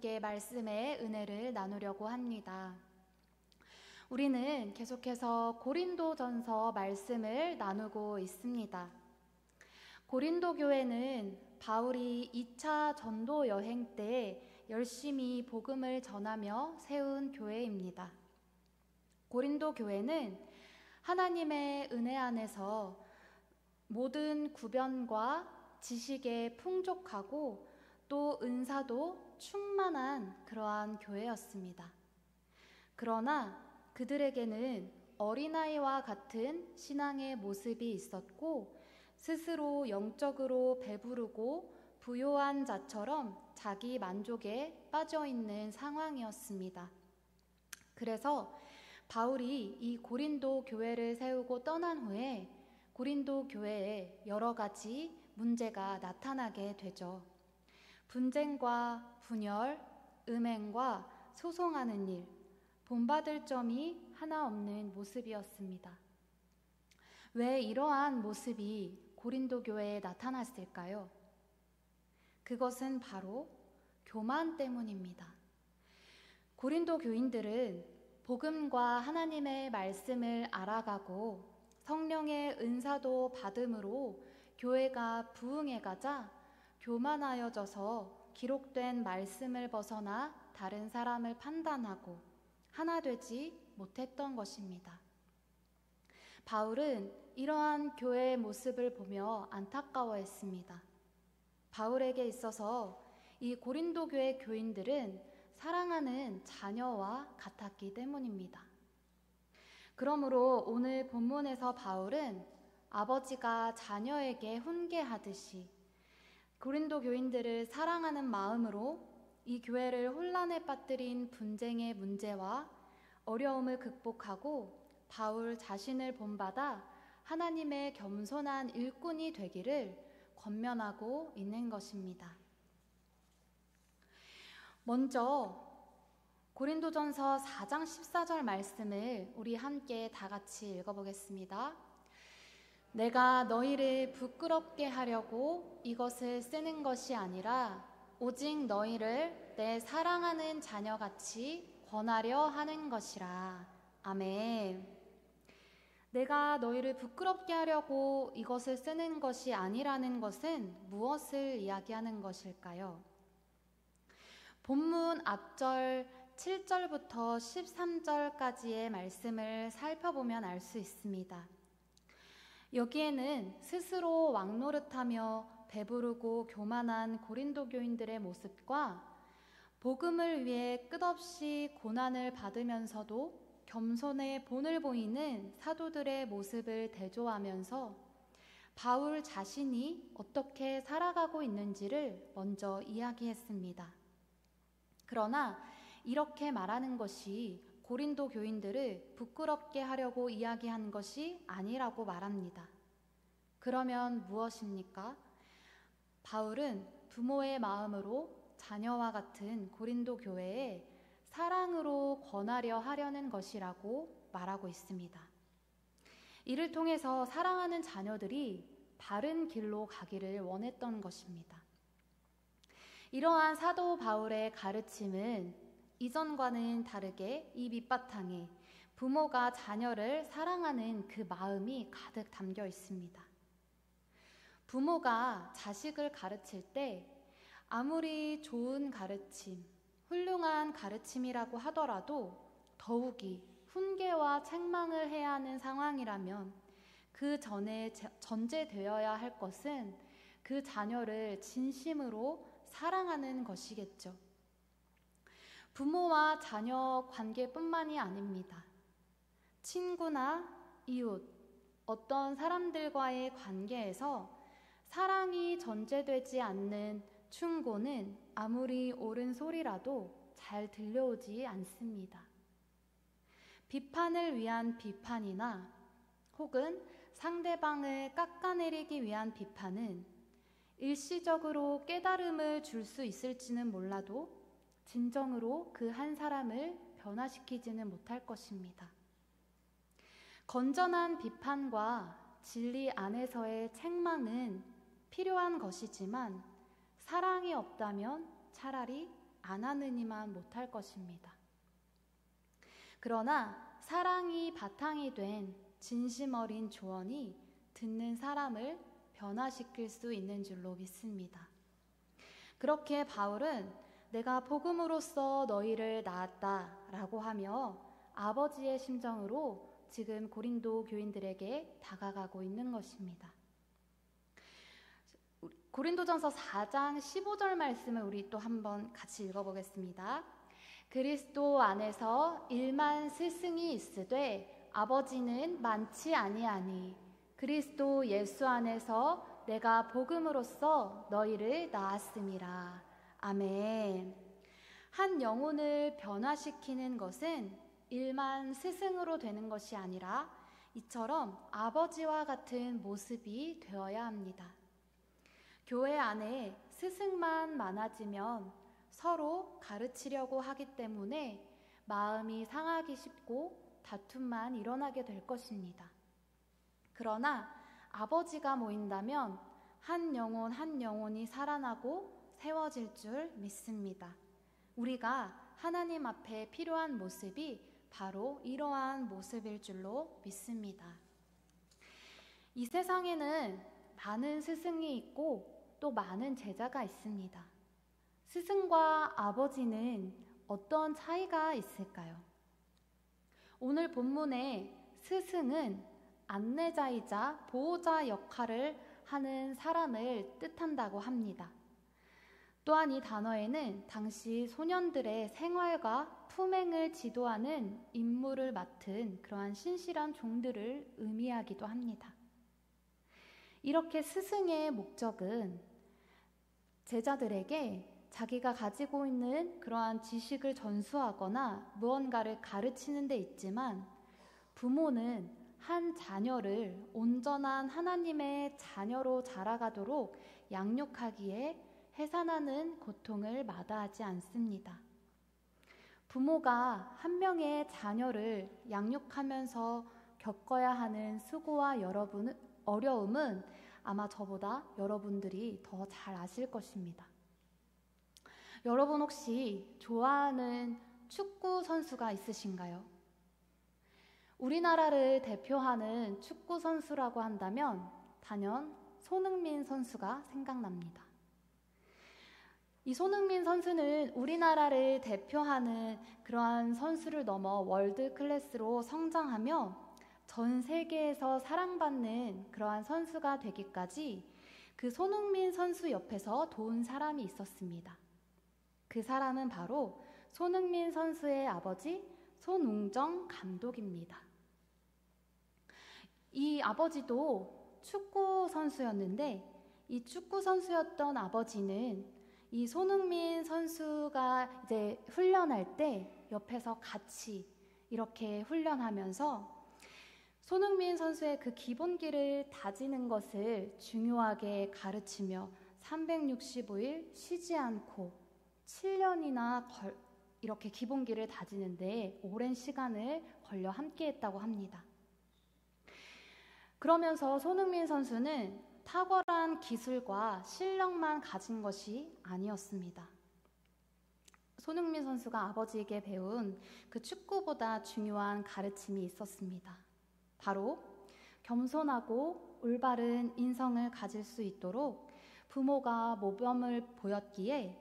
함께 말씀의 은혜를 나누려고 합니다. 우리는 계속해서 고린도전서 말씀을 나누고 있습니다. 고린도 교회는 바울이 2차 전도 여행 때 열심히 복음을 전하며 세운 교회입니다. 고린도 교회는 하나님의 은혜 안에서 모든 구변과 지식에 풍족하고 또 은사도 충만한 그러한 교회였습니다. 그러나 그들에게는 어린아이와 같은 신앙의 모습이 있었고 스스로 영적으로 배부르고 부요한 자처럼 자기 만족에 빠져있는 상황이었습니다. 그래서 바울이 이 고린도 교회를 세우고 떠난 후에 고린도 교회에 여러 가지 문제가 나타나게 되죠. 분쟁과 분열, 음행과 소송하는 일, 본받을 점이 하나 없는 모습이었습니다. 왜 이러한 모습이 고린도 교회에 나타났을까요? 그것은 바로 교만 때문입니다. 고린도 교인들은 복음과 하나님의 말씀을 알아가고 성령의 은사도 받음으로 교회가 부흥해가자 교만하여져서 기록된 말씀을 벗어나 다른 사람을 판단하고 하나 되지 못했던 것입니다. 바울은 이러한 교회의 모습을 보며 안타까워했습니다. 바울에게 있어서 이 고린도 교회 교인들은 사랑하는 자녀와 같았기 때문입니다. 그러므로 오늘 본문에서 바울은 아버지가 자녀에게 훈계하듯이 고린도 교인들을 사랑하는 마음으로 이 교회를 혼란에 빠뜨린 분쟁의 문제와 어려움을 극복하고 바울 자신을 본받아 하나님의 겸손한 일꾼이 되기를 권면하고 있는 것입니다. 먼저 고린도전서 4장 14절 말씀을 우리 함께 다 같이 읽어보겠습니다. 내가 너희를 부끄럽게 하려고 이것을 쓰는 것이 아니라 오직 너희를 내 사랑하는 자녀같이 권하려 하는 것이라. 아멘. 내가 너희를 부끄럽게 하려고 이것을 쓰는 것이 아니라는 것은 무엇을 이야기하는 것일까요? 본문 앞절 7절부터 13절까지의 말씀을 살펴보면 알 수 있습니다. 여기에는 스스로 왕노릇하며 배부르고 교만한 고린도 교인들의 모습과 복음을 위해 끝없이 고난을 받으면서도 겸손의 본을 보이는 사도들의 모습을 대조하면서 바울 자신이 어떻게 살아가고 있는지를 먼저 이야기했습니다. 그러나 이렇게 말하는 것이 고린도 교인들을 부끄럽게 하려고 이야기한 것이 아니라고 말합니다. 그러면 무엇입니까? 바울은 부모의 마음으로 자녀와 같은 고린도 교회에 사랑으로 권하려 하려는 것이라고 말하고 있습니다. 이를 통해서 사랑하는 자녀들이 바른 길로 가기를 원했던 것입니다. 이러한 사도 바울의 가르침은 이전과는 다르게 이 밑바탕에 부모가 자녀를 사랑하는 그 마음이 가득 담겨 있습니다. 부모가 자식을 가르칠 때 아무리 좋은 가르침, 훌륭한 가르침이라고 하더라도 더욱이 훈계와 책망을 해야 하는 상황이라면 그 전에 전제되어야 할 것은 그 자녀를 진심으로 사랑하는 것이겠죠. 부모와 자녀 관계뿐만이 아닙니다. 친구나 이웃, 어떤 사람들과의 관계에서 사랑이 전제되지 않는 충고는 아무리 옳은 소리라도 잘 들려오지 않습니다. 비판을 위한 비판이나 혹은 상대방을 깎아내리기 위한 비판은 일시적으로 깨달음을 줄 수 있을지는 몰라도 진정으로 그 한 사람을 변화시키지는 못할 것입니다. 건전한 비판과 진리 안에서의 책망은 필요한 것이지만 사랑이 없다면 차라리 안 하느니만 못할 것입니다. 그러나 사랑이 바탕이 된 진심 어린 조언이 듣는 사람을 변화시킬 수 있는 줄로 믿습니다. 그렇게 바울은 내가 복음으로써 너희를 낳았다 라고 하며 아버지의 심정으로 지금 고린도 교인들에게 다가가고 있는 것입니다. 고린도전서 4장 15절 말씀을 우리 또 한번 같이 읽어보겠습니다. 그리스도 안에서 일만 스승이 있으되 아버지는 많지 아니하니 그리스도 예수 안에서 내가 복음으로써 너희를 낳았음이라. 아멘. 한 영혼을 변화시키는 것은 일만 스승으로 되는 것이 아니라 이처럼 아버지와 같은 모습이 되어야 합니다. 교회 안에 스승만 많아지면 서로 가르치려고 하기 때문에 마음이 상하기 쉽고 다툼만 일어나게 될 것입니다. 그러나 아버지가 모인다면 한 영혼 한 영혼이 살아나고 세워질 줄 믿습니다. 우리가 하나님 앞에 필요한 모습이 바로 이러한 모습일 줄로 믿습니다. 이 세상에는 많은 스승이 있고 또 많은 제자가 있습니다. 스승과 아버지는 어떤 차이가 있을까요? 오늘 본문의 스승은 안내자이자 보호자 역할을 하는 사람을 뜻한다고 합니다. 또한 이 단어에는 당시 소년들의 생활과 품행을 지도하는 임무를 맡은 그러한 신실한 종들을 의미하기도 합니다. 이렇게 스승의 목적은 제자들에게 자기가 가지고 있는 그러한 지식을 전수하거나 무언가를 가르치는 데 있지만 부모는 한 자녀를 온전한 하나님의 자녀로 자라가도록 양육하기에 해산하는 고통을 마다하지 않습니다. 부모가 한 명의 자녀를 양육하면서 겪어야 하는 수고와 어려움은 아마 저보다 여러분들이 더 잘 아실 것입니다. 여러분 혹시 좋아하는 축구 선수가 있으신가요? 우리나라를 대표하는 축구 선수라고 한다면 단연 손흥민 선수가 생각납니다. 이 손흥민 선수는 우리나라를 대표하는 그러한 선수를 넘어 월드 클래스로 성장하며 전 세계에서 사랑받는 그러한 선수가 되기까지 그 손흥민 선수 옆에서 도운 사람이 있었습니다. 그 사람은 바로 손흥민 선수의 아버지 손웅정 감독입니다. 이 아버지도 축구 선수였는데 이 축구 선수였던 아버지는 이 손흥민 선수가 이제 훈련할 때 옆에서 같이 이렇게 훈련하면서 손흥민 선수의 그 기본기를 다지는 것을 중요하게 가르치며 365일 쉬지 않고 7년이나 이렇게 기본기를 다지는데 오랜 시간을 걸려 함께했다고 합니다. 그러면서 손흥민 선수는 탁월한 기술과 실력만 가진 것이 아니었습니다. 손흥민 선수가 아버지에게 배운 그 축구보다 중요한 가르침이 있었습니다. 바로 겸손하고 올바른 인성을 가질 수 있도록 부모가 모범을 보였기에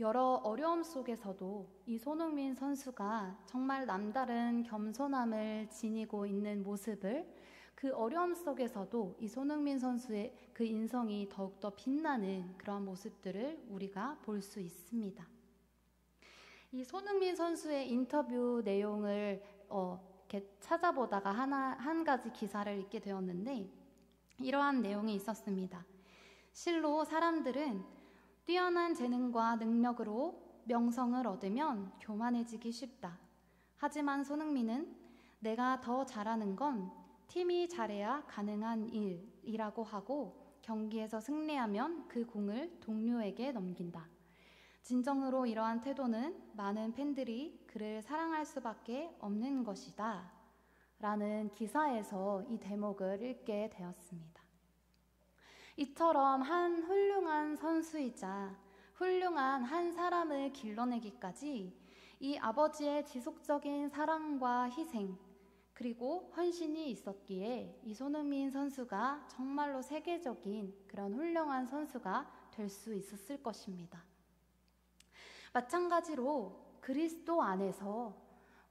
여러 어려움 속에서도 이 손흥민 선수가 정말 남다른 겸손함을 지니고 있는 모습을 그 어려움 속에서도 이 손흥민 선수의 그 인성이 더욱더 빛나는 그런 모습들을 우리가 볼 수 있습니다. 이 손흥민 선수의 인터뷰 내용을 이렇게 찾아보다가 한 가지 기사를 읽게 되었는데 이러한 내용이 있었습니다. 실로 사람들은 뛰어난 재능과 능력으로 명성을 얻으면 교만해지기 쉽다. 하지만 손흥민은 내가 더 잘하는 건 팀이 잘해야 가능한 일이라고 하고 경기에서 승리하면 그 공을 동료에게 넘긴다. 진정으로 이러한 태도는 많은 팬들이 그를 사랑할 수밖에 없는 것이다. 라는 기사에서 이 대목을 읽게 되었습니다. 이처럼 한 훌륭한 선수이자 훌륭한 한 사람을 길러내기까지 이 아버지의 지속적인 사랑과 희생, 그리고 헌신이 있었기에 이 손흥민 선수가 정말로 세계적인 그런 훌륭한 선수가 될 수 있었을 것입니다. 마찬가지로 그리스도 안에서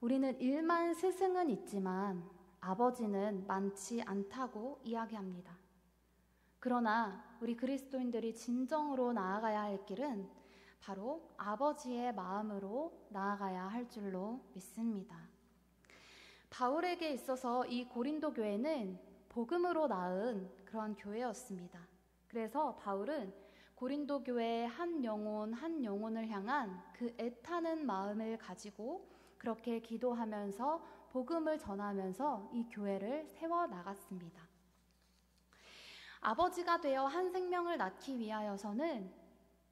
우리는 일만 스승은 있지만 아버지는 많지 않다고 이야기합니다. 그러나 우리 그리스도인들이 진정으로 나아가야 할 길은 바로 아버지의 마음으로 나아가야 할 줄로 믿습니다. 바울에게 있어서 이 고린도 교회는 복음으로 낳은 그런 교회였습니다. 그래서 바울은 고린도 교회의 한 영혼을 향한 그 애타는 마음을 가지고 그렇게 기도하면서 복음을 전하면서 이 교회를 세워나갔습니다. 아버지가 되어 한 생명을 낳기 위하여서는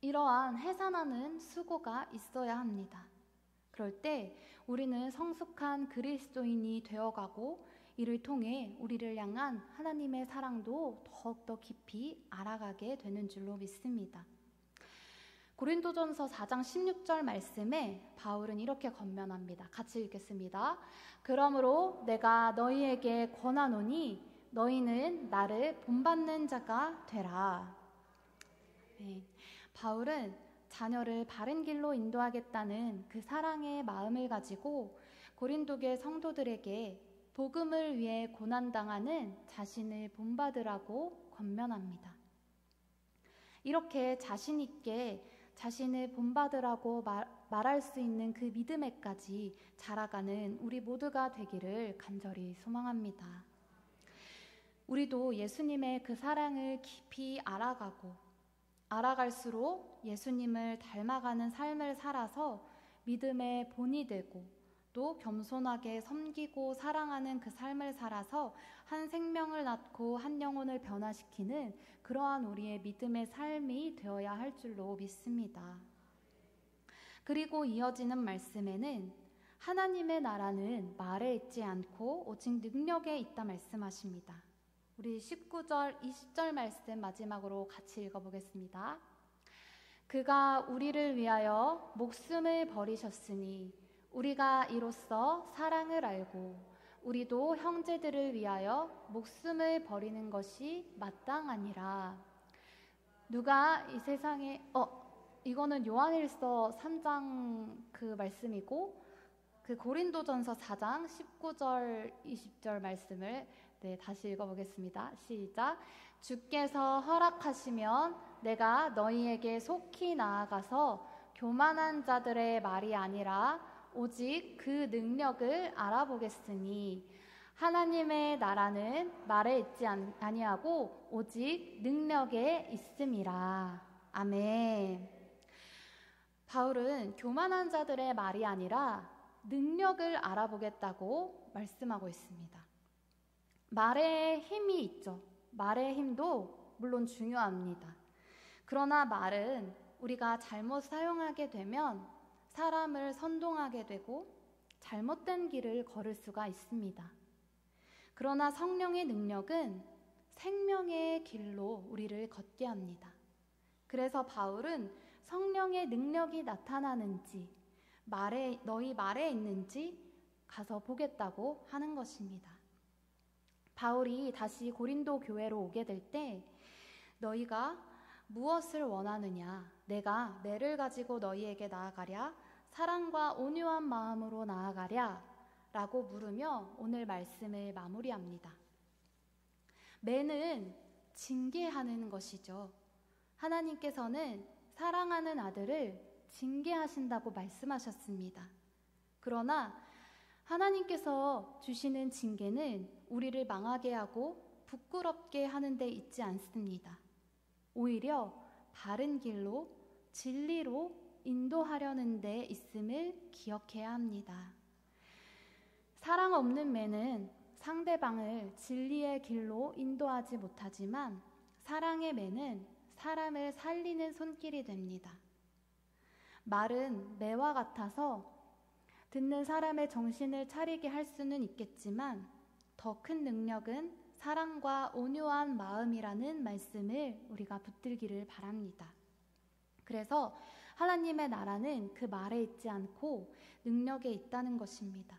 이러한 해산하는 수고가 있어야 합니다. 그럴 때 우리는 성숙한 그리스도인이 되어가고 이를 통해 우리를 향한 하나님의 사랑도 더욱더 깊이 알아가게 되는 줄로 믿습니다. 고린도전서 4장 16절 말씀에 바울은 이렇게 권면합니다. 같이 읽겠습니다. 그러므로 내가 너희에게 권하노니 너희는 나를 본받는 자가 되라. 네, 바울은 자녀를 바른 길로 인도하겠다는 그 사랑의 마음을 가지고 고린도교회 성도들에게 복음을 위해 고난당하는 자신을 본받으라고 권면합니다. 이렇게 자신 있게 자신을 본받으라고 말할 수 있는 그 믿음에까지 자라가는 우리 모두가 되기를 간절히 소망합니다. 우리도 예수님의 그 사랑을 깊이 알아갈수록 예수님을 닮아가는 삶을 살아서 믿음의 본이 되고 또 겸손하게 섬기고 사랑하는 그 삶을 살아서 한 생명을 낳고 한 영혼을 변화시키는 그러한 우리의 믿음의 삶이 되어야 할 줄로 믿습니다. 그리고 이어지는 말씀에는 하나님의 나라는 말에 있지 않고 오직 능력에 있다 말씀하십니다. 우리 19절, 20절 말씀 마지막으로 같이 읽어보겠습니다. 그가 우리를 위하여 목숨을 버리셨으니 우리가 이로써 사랑을 알고 우리도 형제들을 위하여 목숨을 버리는 것이 마땅하니라. 누가 이 세상에 이거는 요한일서 3장 그 말씀이고 그 고린도전서 4장 19절 20절 말씀을 다시 읽어보겠습니다. 시작. 주께서 허락하시면 내가 너희에게 속히 나아가서 교만한 자들의 말이 아니라 오직 그 능력을 알아보겠으니 하나님의 나라는 말에 있지 아니하고 오직 능력에 있음이라. 아멘. 바울은 교만한 자들의 말이 아니라 능력을 알아보겠다고 말씀하고 있습니다. 말에 힘이 있죠. 말의 힘도 물론 중요합니다. 그러나 말은 우리가 잘못 사용하게 되면 사람을 선동하게 되고 잘못된 길을 걸을 수가 있습니다. 그러나 성령의 능력은 생명의 길로 우리를 걷게 합니다. 그래서 바울은 성령의 능력이 나타나는지 너희 말에 있는지 가서 보겠다고 하는 것입니다. 바울이 다시 고린도 교회로 오게 될 때 너희가 무엇을 원하느냐? 내가 매를 가지고 너희에게 나아가랴? 사랑과 온유한 마음으로 나아가랴? 라고 물으며 오늘 말씀을 마무리합니다. 매는 징계하는 것이죠. 하나님께서는 사랑하는 아들을 징계하신다고 말씀하셨습니다. 그러나 하나님께서 주시는 징계는 우리를 망하게 하고 부끄럽게 하는 데 있지 않습니다. 오히려 바른 길로 진리로 인도하려는 데 있음을 기억해야 합니다. 사랑 없는 매는 상대방을 진리의 길로 인도하지 못하지만 사랑의 매는 사람을 살리는 손길이 됩니다. 말은 매와 같아서 듣는 사람의 정신을 차리게 할 수는 있겠지만 더 큰 능력은 사랑과 온유한 마음이라는 말씀을 우리가 붙들기를 바랍니다. 그래서 하나님의 나라는 그 말에 있지 않고 능력에 있다는 것입니다.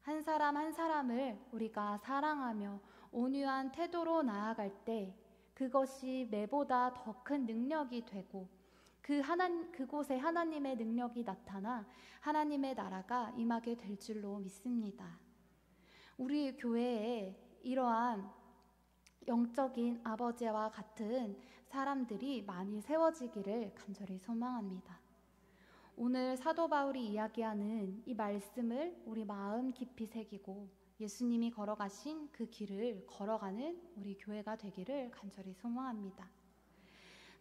한 사람 한 사람을 우리가 사랑하며 온유한 태도로 나아갈 때 그것이 매보다 더 큰 능력이 되고 그곳에 하나님의 능력이 나타나 하나님의 나라가 임하게 될 줄로 믿습니다. 우리 교회에 이러한 영적인 아버지와 같은 사람들이 많이 세워지기를 간절히 소망합니다. 오늘 사도 바울이 이야기하는 이 말씀을 우리 마음 깊이 새기고 예수님이 걸어가신 그 길을 걸어가는 우리 교회가 되기를 간절히 소망합니다.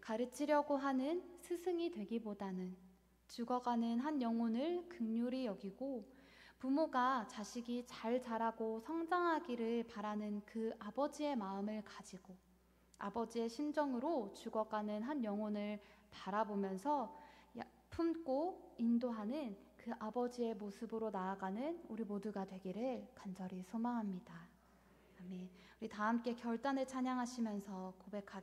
가르치려고 하는 스승이 되기보다는 죽어가는 한 영혼을 긍휼히 여기고 부모가 자식이 잘 자라고 성장하기를 바라는 그 아버지의 마음을 가지고 아버지의 심정으로 죽어가는 한 영혼을 바라보면서 품고 인도하는 그 아버지의 모습으로 나아가는 우리 모두가 되기를 간절히 소망합니다. 아멘. 우리 다 함께 결단을 찬양하시면서 고백하겠습니다.